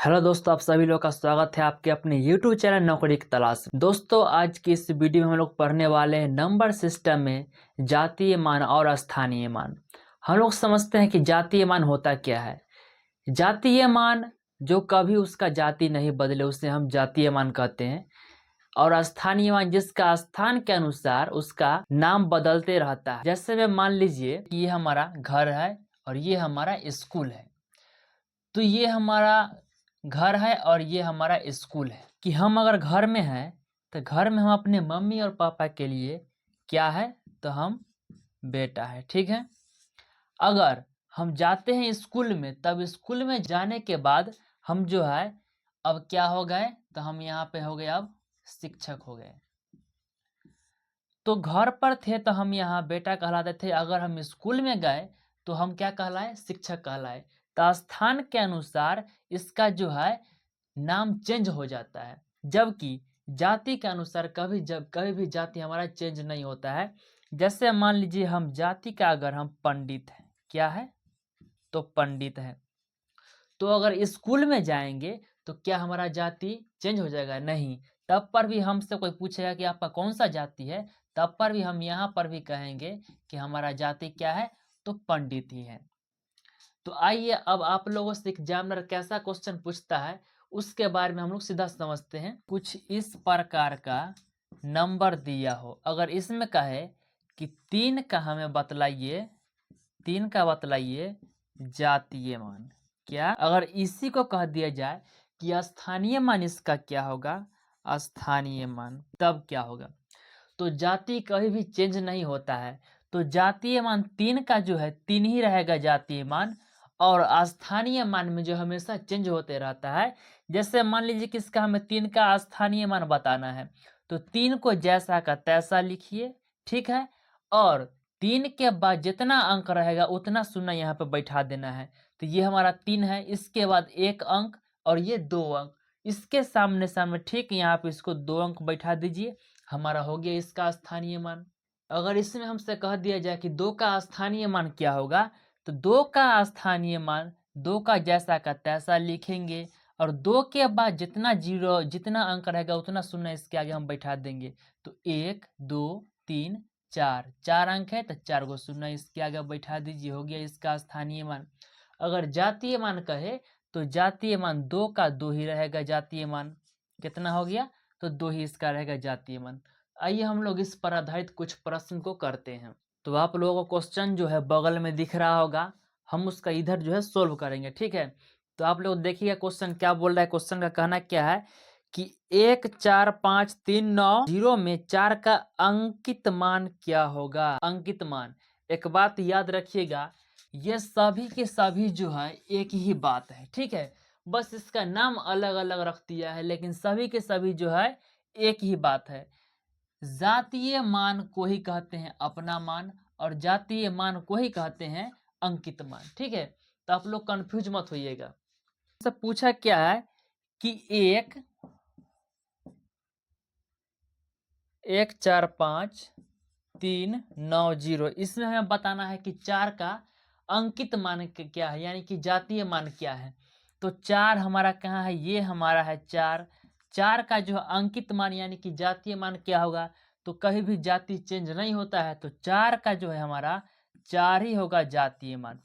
Hello दोस्तों, आप सभी लोग का स्वागत है आपके अपने YouTube चैनल नौकरी की तलाश में। दोस्तों, आज की इस वीडियो में हम लोग पढ़ने वाले हैं नंबर सिस्टम में जातीय मान और स्थानीय मान। हम लोग समझते हैं कि जातीय मान होता क्या है। जातीय मान जो कभी उसका जाति नहीं बदले उसे हम जातीय मान कहते हैं, और स्थानीय मान जिसका स्थान के अनुसार उसका नाम बदलते रहता है। जैसे में मान लीजिए कि ये हमारा घर है और ये हमारा स्कूल है, तो ये हमारा घर है और ये हमारा स्कूल है। कि हम अगर घर में हैं तो घर में हम अपने मम्मी और पापा के लिए क्या है, तो हम बेटा है, ठीक है। अगर हम जाते हैं स्कूल में, तब स्कूल में जाने के बाद हम जो है अब क्या हो गए, तो हम यहाँ पे हो गए अब शिक्षक हो गए। तो घर पर थे तो हम यहाँ बेटा कहलाते थे, अगर हम स्कूल में गए तो हम क्या कहलाए, शिक्षक कहलाए। तो स्थान के अनुसार इसका जो है नाम चेंज हो जाता है, जबकि जाति के अनुसार कभी भी जाति हमारा चेंज नहीं होता है। जैसे मान लीजिए हम जाति का अगर हम पंडित हैं, क्या है, तो पंडित है, तो अगर स्कूल में जाएंगे तो क्या हमारा जाति चेंज हो जाएगा? नहीं। तब पर भी हमसे कोई पूछेगा कि आपका कौन सा जाति है, तब पर भी हम यहाँ पर भी कहेंगे कि हमारा जाति क्या है, तो पंडित ही है। तो आइए अब आप लोगों से एग्जामिनर कैसा क्वेश्चन पूछता है उसके बारे में हम लोग सीधा समझते हैं। कुछ इस प्रकार का नंबर दिया हो, अगर इसमें कहे कि 3 का हमें बतलाइए, 3 का बतलाइए जातीय मान, क्या अगर इसी को कह दिया जाए कि स्थानीय मान इसका क्या होगा, स्थानीय मान, तब क्या होगा? तो जाति कभी भी चेंज नहीं होता है, तो जातीय मान 3 का जो है 3 ही रहेगा जातीय मान, और स्थानीय मान में जो हमेशा चेंज होते रहता है। जैसे मान लीजिए कि इसका हमें 3 का स्थानीय मान बताना है, तो 3 को जैसा का तैसा लिखिए, ठीक है। और 3 के बाद जितना अंक रहेगा उतना शून्य यहाँ पे बैठा देना है। तो ये हमारा 3 है, इसके बाद 1 अंक और ये 2 अंक, इसके सामने सामने ठीक यहाँ पे इसको 2 अंक बैठा दीजिए, हमारा हो गया इसका स्थानीय मान। अगर इसमें हमसे कह दिया जाए कि 2 का स्थानीय मान क्या होगा, तो 2 का स्थानीय मान 2 का जैसा का तैसा लिखेंगे, और 2 के बाद जितना अंक रहेगा उतना शून्य इसके आगे हम बैठा देंगे। तो 1 2 3 4 4 अंक है, तो 4 गो शून्य इसके आगे बैठा दीजिए, हो गया इसका स्थानीय मान। अगर जातीय मान कहे तो जातीय मान 2 का 2 ही रहेगा जातीय मान, कितना हो गया, तो 2 ही इसका रहेगा जातीय मान। आइए हम लोग इस पर आधारित कुछ प्रश्न को करते हैं। तो आप लोगों को क्वेश्चन जो है बगल में दिख रहा होगा, हम उसका इधर जो है सोल्व करेंगे, ठीक है। तो आप लोग देखिएगा क्वेश्चन क्या बोल रहा है। क्वेश्चन का कहना क्या है कि 1 4 5 3 9 0 में 4 का अंकित मान क्या होगा? अंकित मान, एक बात याद रखिएगा, ये सभी के सभी जो है एक ही बात है, ठीक है। बस इसका नाम अलग अलग रख दिया है, लेकिन सभी के सभी जो है एक ही बात है। जातीय मान को ही कहते हैं अपना मान, और जातीय मान को ही कहते हैं अंकित मान, ठीक है। तो आप लोग कंफ्यूज मत होइएगा। सब पूछा क्या है कि 1 4 5 3 9 0, इसमें हमें बताना है कि 4 का अंकित मान क्या है, यानी कि जातीय मान क्या है। तो 4 हमारा कहाँ है, ये हमारा है 4। 4 का जो अंकित मान यानी कि जातीय मान क्या होगा, तो कहीं भी जाति चेंज नहीं होता है, तो 4 का जो है हमारा 4 ही होगा जातीय मान।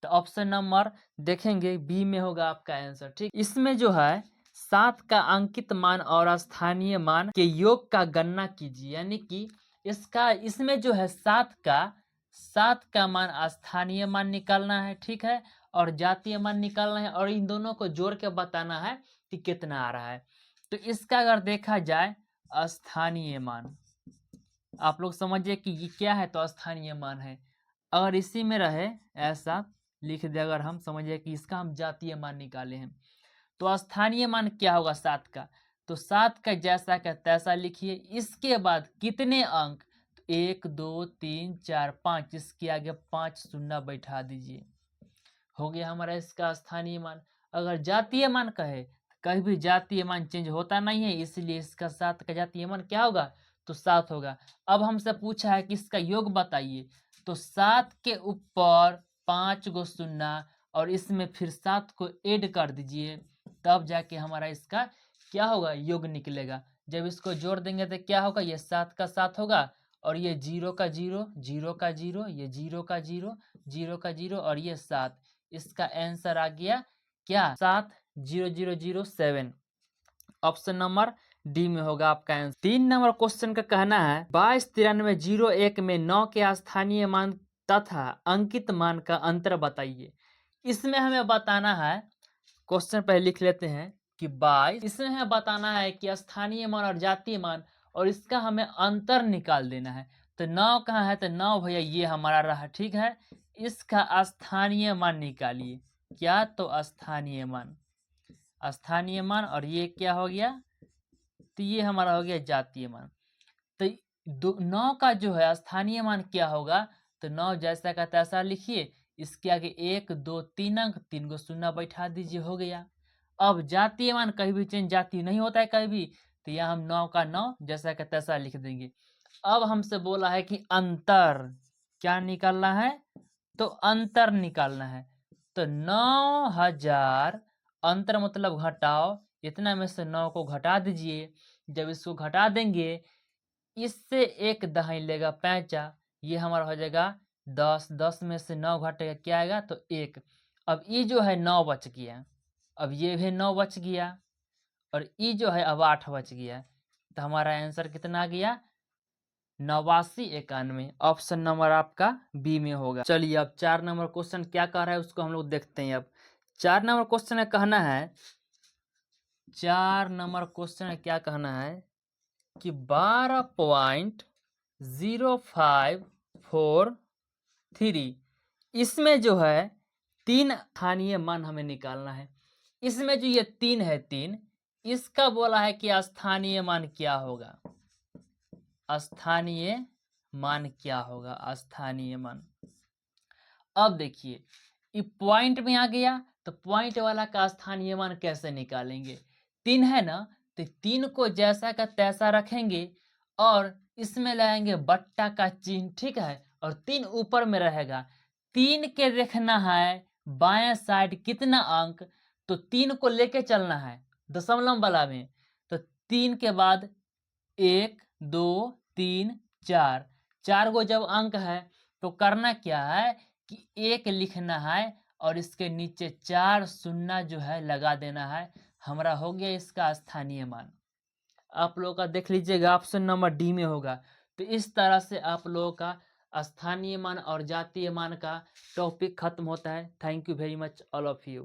तो ऑप्शन नंबर देखेंगे बी में होगा आपका आंसर, ठीक। इसमें जो है 7 का अंकित मान और स्थानीय मान के योग का गणना कीजिए, यानी कि इसमें जो है 7 का मान स्थानीय मान निकालना है, ठीक है, और जातीय मान निकालना है, और इन दोनों को जोड़ के बताना है कि कितना आ रहा है। तो इसका अगर देखा जाए स्थानीय मान, आप लोग समझिए कि ये क्या है, तो स्थानीय मान है। अगर इसी में रहे ऐसा लिख दे, अगर हम समझिए कि इसका हम जातीय मान निकाले हैं, तो स्थानीय मान क्या होगा 7 का, तो 7 का जैसा का तैसा लिखिए। इसके बाद कितने अंक, तो 1 2 3 4 5, इसके आगे 5 शून्य बैठा दीजिए, हो गया हमारा इसका स्थानीय मान। अगर जातीय मान कहे, कहीं भी जातीय मान चेंज होता नहीं है, इसलिए इसका 7 का जातीय मान क्या होगा, तो 7 होगा। अब हमसे पूछा है कि इसका योग बताइए, तो 7 के ऊपर 5 गो शून्य और इसमें फिर 7 को ऐड कर दीजिए, तब जाके हमारा इसका क्या होगा, योग निकलेगा। जब इसको जोड़ देंगे तो क्या होगा, ये 7 का 7 होगा और ये 0 का 0, 0 का 0, ये 0 का 0, 0 का 0 और ये 7। इसका आंसर आ गया क्या, 70007। ऑप्शन नंबर डी में होगा आपका आंसर। 3 नंबर क्वेश्चन का कहना है 229301 में 9 के स्थानीय मान तथा अंकित मान का अंतर बताइए। इसमें हमें बताना है, क्वेश्चन पहले लिख लेते हैं कि 22, इसमें हमें बताना है कि स्थानीय मान और जातीय मान, और इसका हमें अंतर निकाल देना है। तो 9 कहाँ है, तो 9 भैया ये हमारा रहा, ठीक है। इसका स्थानीय मान निकालिए, क्या, तो स्थानीय मान, स्थानीय मान, और ये क्या हो गया, तो ये हमारा हो गया जातीय मान। तो 9 का जो है स्थानीय मान क्या होगा, तो 9 जैसा का तैसा लिखिए, इसके आगे 1 2 3 अंक, 3 को शून्य बैठा दीजिए, हो गया। अब जातीय मान कहीं भी चेंज जाती नहीं होता है कहीं भी, तो यहाँ हम 9 का 9 जैसा का तैसा लिख देंगे। अब हमसे बोला है कि अंतर क्या निकालना है, तो अंतर निकालना है। तो 9000, अंतर मतलब घटाओ, इतना में से 9 को घटा दीजिए। जब इसको घटा देंगे, इससे एक दहाई लेगा पैंचा, ये हमारा हो जाएगा 10, 10 में से 9 घटेगा, क्या आएगा, तो 1। अब ये जो है 9 बच गया, अब ये भी 9 बच गया, और ये जो है अब 8 बच गया। तो हमारा आंसर कितना आ गया, 8991। ऑप्शन नंबर आपका बी में होगा। चलिए अब 4 नंबर क्वेश्चन क्या कह रहा है उसको हम लोग देखते हैं। अब 4 नंबर क्वेश्चन में कहना है, 4 नंबर क्वेश्चन में क्या कहना है कि 12.0543, इसमें जो है 3 स्थानीय मान हमें निकालना है। इसमें जो ये 3 है, 3, इसका बोला है कि स्थानीय मान क्या होगा, स्थानीय मान क्या होगा, स्थानीय मान। अब देखिए ये पॉइंट में आ गया, तो पॉइंट वाला का स्थानीय मान कैसे निकालेंगे, 3 है ना, तो 3 को जैसा का तैसा रखेंगे और इसमें लाएंगे बट्टा का चिन्ह, ठीक है, और 3 ऊपर में रहेगा। 3 के देखना है बाएं साइड कितना अंक, तो 3 को लेके चलना है दशमलव वाला में। तो 3 के बाद 1 2 3 4, 4 गो जब अंक है तो करना क्या है कि 1 लिखना है और इसके नीचे 4 शून्य जो है लगा देना है। हमारा हो गया इसका स्थानीय मान। आप लोगों का देख लीजिएगा ऑप्शन नंबर डी में होगा। तो इस तरह से आप लोगों का स्थानीय मान और जातीय मान का टॉपिक खत्म होता है। Thank you very much all of you.